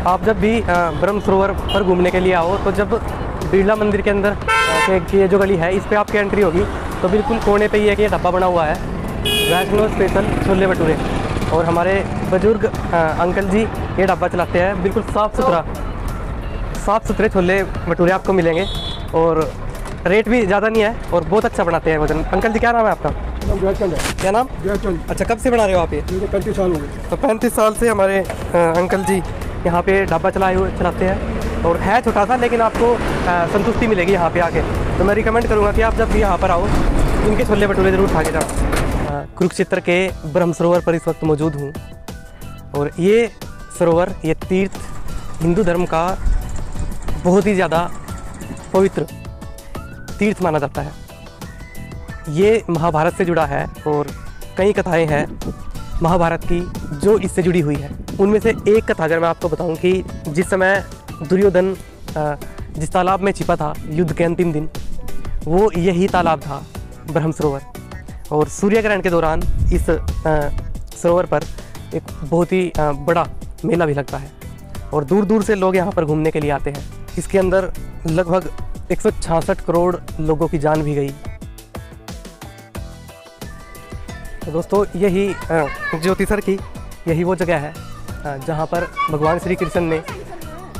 आप जब भी ब्रह्म सरोवर पर घूमने के लिए आओ तो जब बिरला मंदिर के अंदर की ये जो गली है इस पर आपकी एंट्री होगी तो बिल्कुल कोने पे ही एक ये ढाबा बना हुआ है, वैष्णो स्पेशल छोले भटूरे। और हमारे बुजुर्ग अंकल जी ये ढाबा चलाते हैं। बिल्कुल साफ़ सुथरे छोले भटूरे आपको मिलेंगे और रेट भी ज़्यादा नहीं है और बहुत अच्छा बनाते हैं भोजन। अंकल जी क्या नाम है आपका? क्या नाम? अच्छा, कब से बना रहे हो आप ये? 35 साल हो गए। तो 35 साल से हमारे अंकल जी यहाँ पे ढाबा चलाते हैं और है छोटा सा, लेकिन आपको संतुष्टि मिलेगी यहाँ पे आके। तो मैं रिकमेंड करूँगा कि आप जब भी यहाँ पर आओ इनके छोले भटूरे ज़रूर खा के जाओ। कुरुक्षेत्र के ब्रह्म सरोवर पर इस वक्त मौजूद हूँ और ये सरोवर, ये तीर्थ हिंदू धर्म का बहुत ही ज़्यादा पवित्र तीर्थ माना जाता है। ये महाभारत से जुड़ा है और कई कथाएं हैं महाभारत की जो इससे जुड़ी हुई है। उनमें से एक कथा अगर मैं आपको बताऊं कि जिस समय दुर्योधन जिस तालाब में छिपा था युद्ध के अंतिम दिन, वो यही तालाब था ब्रह्म सरोवर। और सूर्य ग्रहण के दौरान इस सरोवर पर एक बहुत ही बड़ा मेला भी लगता है और दूर दूर से लोग यहाँ पर घूमने के लिए आते हैं। इसके अंदर लगभग 166 करोड़ लोगों की जान भी गई। तो दोस्तों यही ज्योतिसर की यही वो जगह है जहाँ पर भगवान श्री कृष्ण ने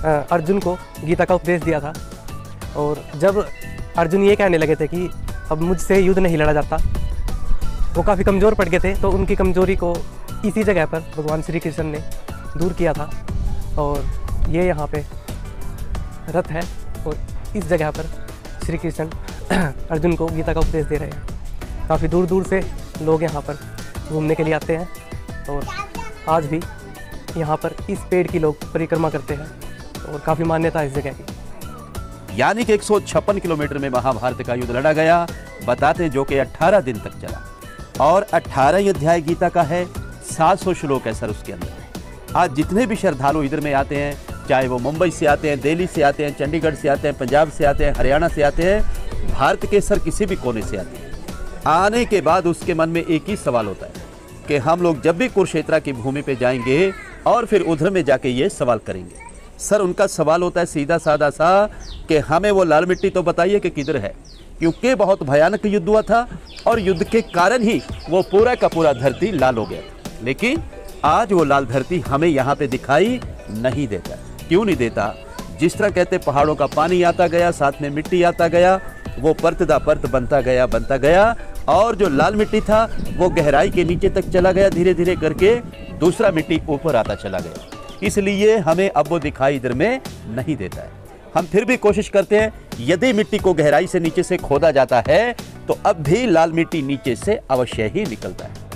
अर्जुन को गीता का उपदेश दिया था। और जब अर्जुन ये कहने लगे थे कि अब मुझसे युद्ध नहीं लड़ा जाता, वो काफ़ी कमज़ोर पड़ गए थे, तो उनकी कमज़ोरी को इसी जगह पर भगवान श्री कृष्ण ने दूर किया था। और ये यहाँ पे रथ है और इस जगह पर श्री कृष्ण अर्जुन को गीता का उपदेश दे रहे हैं। काफ़ी दूर दूर से लोग यहाँ पर घूमने के लिए आते हैं और आज भी यहाँ पर इस पेड़ की लोग परिक्रमा करते हैं और काफ़ी मान्यता है इस जगह की। यानी कि 156 किलोमीटर में महाभारत का युद्ध लड़ा गया, बताते जो कि 18 दिन तक चला और 18 अध्याय गीता का है, 700 श्लोक है सर उसके अंदर। आज जितने भी श्रद्धालु इधर में आते हैं, चाहे वो मुंबई से आते हैं, दिल्ली से आते हैं, चंडीगढ़ से आते हैं, पंजाब से आते हैं, हरियाणा से आते हैं, भारत के सर किसी भी कोने से आते हैं, आने के बाद उसके मन में एक ही सवाल होता है कि हम लोग जब भी कुरुक्षेत्र की भूमि पे जाएंगे और फिर उधर में जाके ये सवाल करेंगे। सर उनका सवाल होता है सीधा साधा सा कि हमें वो लाल मिट्टी तो बताइए कि किधर है, क्योंकि बहुत भयानक युद्ध हुआ था और युद्ध के कारण ही वो पूरा का पूरा धरती लाल हो गया। लेकिन आज वो लाल धरती हमें यहाँ पे दिखाई नहीं देता। क्यों नहीं देता? जिस तरह कहते पहाड़ों का पानी आता गया, साथ में मिट्टी आता गया, वो परत दा परत बनता गया और जो लाल मिट्टी था वो गहराई के नीचे तक चला गया, धीरे धीरे करके दूसरा मिट्टी ऊपर आता चला गया। इसलिए हमें अब वो दिखाई इधर में नहीं देता है। हम फिर भी कोशिश करते हैं, यदि मिट्टी को गहराई से नीचे से खोदा जाता है तो अब भी लाल मिट्टी नीचे से अवश्य ही निकलता है।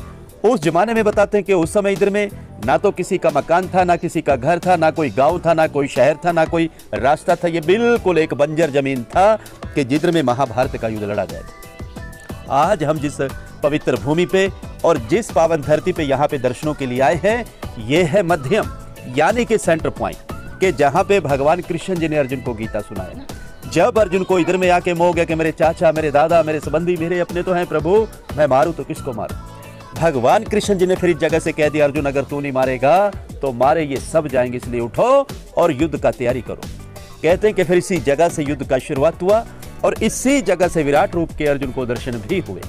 उस जमाने में बताते हैं कि उस समय इधर में ना तो किसी का मकान था, ना किसी का घर था, ना कोई गांव था, ना कोई शहर था, ना कोई रास्ता था। ये बिल्कुल एक बंजर जमीन था कि जिधर में महाभारत का युद्ध लड़ा गया था। आज हम जिस पवित्र भूमि पे और जिस पावन धरती पे यहाँ पे दर्शनों के लिए आए हैं, ये है मध्यम यानी कि सेंटर पॉइंट के जहाँ पे भगवान कृष्ण जी ने अर्जुन को गीता सुनाया। जब अर्जुन को इधर में आके मोह गया कि मेरे चाचा, मेरे दादा, मेरे संबंधी, मेरे अपने तो हैं प्रभु, मैं मारूं तो किसको मारूं? भगवान कृष्ण जी ने फिर इस जगह से कह दिया, अर्जुन अगर तू नहीं मारेगा तो मारे ये सब जाएंगे, इसलिए उठो और युद्ध का तैयारी करो। कहते हैं कि फिर इसी जगह से युद्ध का शुरुआत हुआ और इसी जगह से विराट रूप के अर्जुन को दर्शन भी हुए।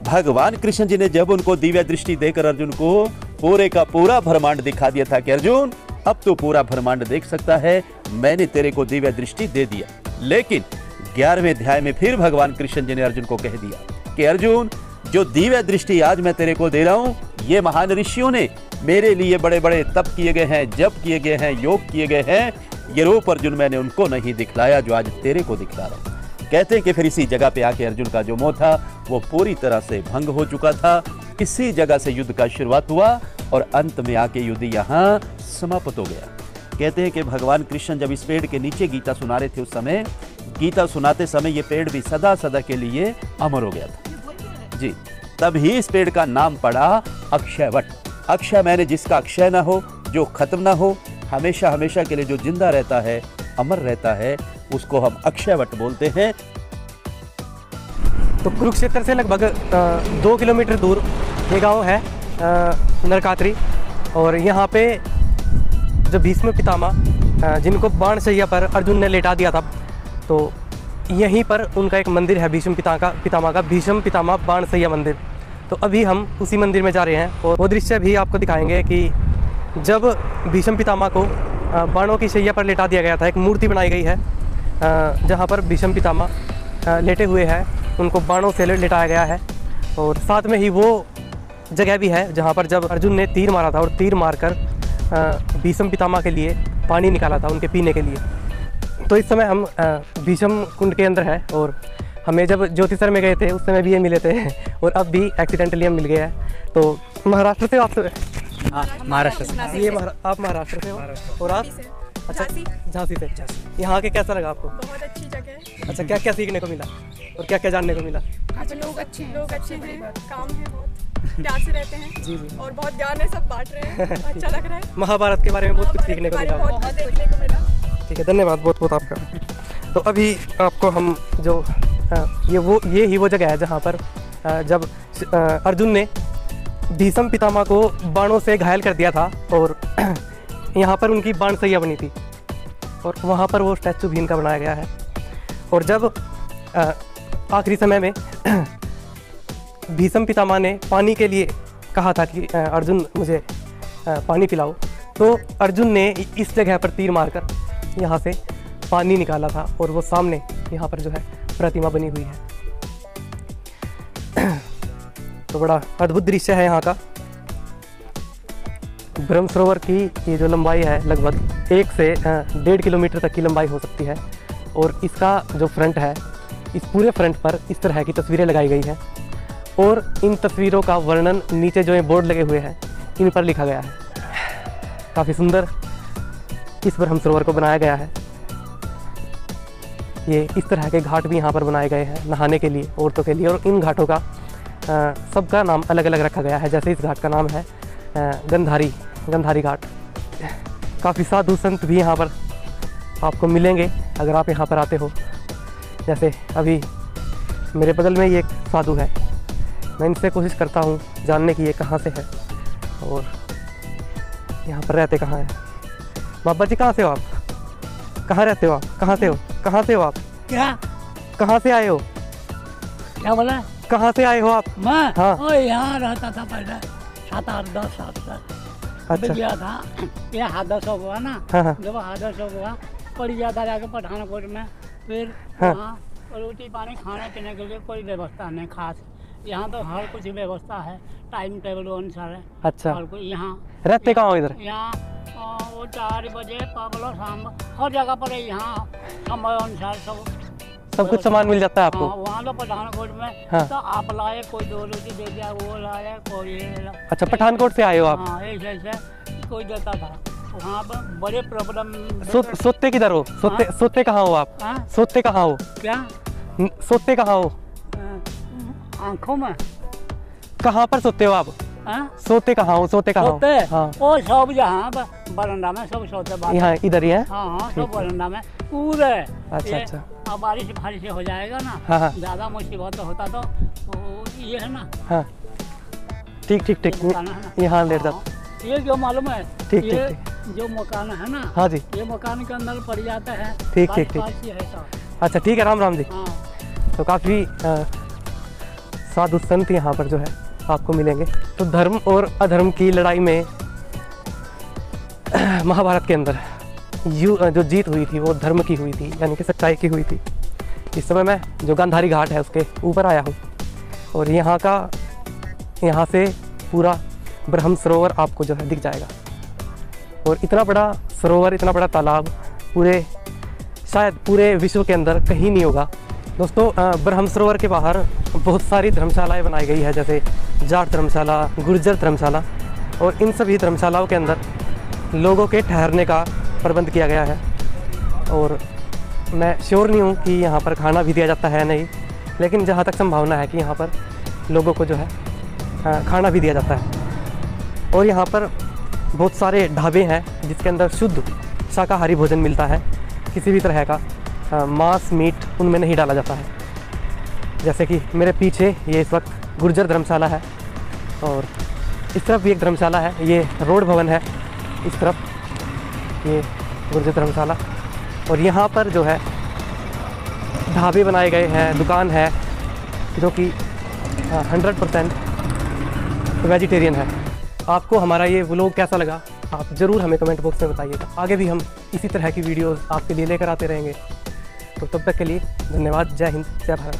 भगवान कृष्ण जी ने जब उनको दिव्य दृष्टि देकर अर्जुन को पूरे का पूरा ब्रह्मांड दिखा दिया था कि अर्जुन अब तो पूरा ब्रह्मांड देख सकता है, मैंने तेरे को दिव्य दृष्टि दे दिया। लेकिन 11वें अध्याय में फिर भगवान कृष्ण जी ने अर्जुन को कह दिया कि अर्जुन जो दिव्य दृष्टि आज मैं तेरे को दे रहा हूं, ये महान ऋषियों ने मेरे लिए बड़े बड़े तप किए गए हैं, जप किए गए हैं, योग किए गए हैं, ये रूप अर्जुन मैंने उनको नहीं दिखलाया जो आज तेरे को दिखला रहा हूं। कहते हैं कि फिर इसी जगह पे आके अर्जुन का जो मोह था वो पूरी तरह से भंग हो चुका था। इसी जगह से युद्ध का शुरुआत हुआ और अंत में आके युद्ध यहाँ समाप्त हो गया। कहते हैं कि भगवान कृष्ण जब इस पेड़ के नीचे गीता सुना रहे थे, उस समय गीता सुनाते समय ये पेड़ भी सदा सदा के लिए अमर हो गया था जी। तभी इस पेड़ का नाम पड़ा अक्षयवट। अक्षय मैंने जिसका अक्षय ना हो, जो खत्म ना हो, हमेशा हमेशा के लिए जो जिंदा रहता है, अमर रहता है, उसको हम अक्षयवट बोलते हैं। तो कुरुक्षेत्र से लगभग 2 किलोमीटर दूर ये गांव है नरकात्री और यहाँ पे जो भीष्म पितामह जिनको बाणशैया पर अर्जुन ने लेटा दिया था, तो यहीं पर उनका एक मंदिर है भीष्म पितामह का भीष्म पितामह बाणशैया मंदिर। तो अभी हम उसी मंदिर में जा रहे हैं और वो दृश्य भी आपको दिखाएंगे कि जब भीष्म पितामह को बाणों की शैया पर लेटा दिया गया था। एक मूर्ति बनाई गई है जहाँ पर भीष्म पितामह लेटे हुए हैं, उनको बाणों से लेटाया गया है। और साथ में ही वो जगह भी है जहाँ पर जब अर्जुन ने तीर मारा था और तीर मारकर भीष्म पितामह के लिए पानी निकाला था उनके पीने के लिए। तो इस समय हम भीष्म कुंड के अंदर है और हमें जब ज्योतिसर में गए थे उस समय भी ये मिले थे और अब भी एक्सीडेंटली हम मिल गए हैं। तो महाराष्ट्र से आप? महाराष्ट्र से। ये आप महाराष्ट्र से हो और आप? अच्छा, झांसी से। यहाँ के कैसा लगा आपको? बहुत अच्छी जगह है। अच्छा, क्या क्या सीखने को मिला और क्या क्या जानने को मिला? लोग अच्छे हैं, काम है, बहुत प्यार से रहते हैं जी जी, और बहुत ज्ञान है, सब बांट रहे हैं, अच्छा लग रहा है। महाभारत के बारे में बहुत कुछ सीखने को मिला। बहुत देखने को मिला। ठीक है, धन्यवाद बहुत बहुत आपका। तो अभी आपको हम जो ये ही वो जगह है जहाँ पर जब अर्जुन ने भीष्म पितामह को बाणों से घायल कर दिया था और यहाँ पर उनकी बाणशैया बनी थी और वहाँ पर वो स्टैचू भी इनका बनाया गया है। और जब आखिरी समय में भीष्म पितामह ने पानी के लिए कहा था कि अर्जुन मुझे पानी पिलाओ, तो अर्जुन ने इस जगह पर तीर मारकर यहाँ से पानी निकाला था और वो सामने यहाँ पर जो है प्रतिमा बनी हुई है। तो बड़ा अद्भुत दृश्य है यहाँ का। ब्रह्म सरोवर की ये जो लंबाई है लगभग 1 से 1.5 किलोमीटर तक की लंबाई हो सकती है और इसका जो फ्रंट है, इस पूरे फ्रंट पर इस तरह की तस्वीरें लगाई गई हैं और इन तस्वीरों का वर्णन नीचे जो ये बोर्ड लगे हुए हैं इन पर लिखा गया है। काफ़ी सुंदर इस ब्रह्म सरोवर को बनाया गया है। ये इस तरह के घाट भी यहाँ पर बनाए गए हैं नहाने के लिए, औरतों के लिए, और इन घाटों का सबका नाम अलग अलग रखा गया है। जैसे इस घाट का नाम है गंधारी घाट। काफ़ी साधु संत भी यहाँ पर आपको मिलेंगे अगर आप यहाँ पर आते हो। जैसे अभी मेरे बगल में ये एक साधु है, मैं इनसे कोशिश करता हूँ जानने की ये कहाँ से है और यहाँ पर रहते कहाँ हैं। बाबा जी कहाँ से हो आप? कहाँ रहते हो आप? कहाँ से हो? कहाँ से हो आप? क्या? कहाँ से आए हो? क्या बोला? कहाँ से आए हो आप? मैं? हाँ। ओ यहाँ रहता था पहले 7-8-10 साल तक। अच्छा। गया था, ये हादसा हुआ ना। हाँ। जब हादसा हुआ पड़ गया था जाके पठानकोट में, फिर हाँ। वहाँ रोटी पानी खाने पीने के लिए कोई व्यवस्था नहीं खास। यहाँ तो हर कुछ व्यवस्था है, टाइम टेबल अनुसार है। अच्छा। हर कोई यहाँ रहते कहाँ हो इधर? यहाँ वो 4 बजे पावलो शाम हर जगह पर है। यहाँ समय अनुसार सब कुछ सामान मिल जाता है आपको? हाँ, वहाँ तो पठानकोट में हाँ। तो आप लाए, कोई 2 रोटी दे दिया, वो लाए, कोई ये ला। अच्छा, पठानकोट से आए हो आप? हाँ, ऐसे कोई देता था। वहाँ पर बड़े प्रॉब्लम। सोते किधर हो? सोते कहाँ हो आप? हाँ? सोते कहाँ हो? क्या? सोते कहाँ हो? आँखों में। कहाँ पर सोते हो आप? हाँ? सोते कहाँ हो? सोते कहाँ हो? सोते? हाँ। वो सब यहाँ बरंडा में सब सोते बाहर। यहाँ इधर ही है? हाँ, सब बरंडा में पूरे। अच्छा अच्छा। अब बारिश हो जाएगा ना। हाँ हाँ। ज्यादा मुसीबत होता तो ये है ना। हाँ, ठीक यहाँ लेट जाओ। ये जो मालूम है, ठीक ये ठीक। जो मकान है ना। हाँ जी। ये मकान के अंदर पड़ जाता है। ठीक। है सब। अच्छा ठीक है, राम राम जी। हाँ। तो काफ़ी साधु संत यहाँ पर जो है आपको मिलेंगे। तो धर्म और अधर्म की लड़ाई में महाभारत के अंदर जो जीत हुई थी वो धर्म की हुई थी, यानी कि सच्चाई की हुई थी। इस समय मैं जो गांधारी घाट है उसके ऊपर आया हूँ और यहाँ से पूरा ब्रह्म सरोवर आपको जो है दिख जाएगा। और इतना बड़ा सरोवर, इतना बड़ा तालाब शायद पूरे विश्व के अंदर कहीं नहीं होगा। दोस्तों, ब्रह्म सरोवर के बाहर बहुत सारी धर्मशालाएं बनाई गई है, जैसे जाट धर्मशाला, गुर्जर धर्मशाला, और इन सभी धर्मशालाओं के अंदर लोगों के ठहरने का प्रबंध किया गया है। और मैं श्योर नहीं हूँ कि यहाँ पर खाना भी दिया जाता है नहीं, लेकिन जहाँ तक संभावना है कि यहाँ पर लोगों को जो है खाना भी दिया जाता है। और यहाँ पर बहुत सारे ढाबे हैं जिसके अंदर शुद्ध शाकाहारी भोजन मिलता है। किसी भी तरह का मांस मीट उनमें नहीं डाला जाता है। जैसे कि मेरे पीछे ये इस वक्त गुर्जर धर्मशाला है और इस तरफ भी एक धर्मशाला है, ये रोड भवन है इस तरफ। ये गुर्जर धर्मशाला। और यहाँ पर जो है ढाबे बनाए गए हैं, दुकान है जो कि 100% वेजिटेरियन है। आपको हमारा ये व्लॉग कैसा लगा आप ज़रूर हमें कमेंट बॉक्स में बताइएगा। आगे भी हम इसी तरह की वीडियोस आपके लिए लेकर आते रहेंगे। तो तब तक के लिए धन्यवाद। जय हिंद, जय भारत।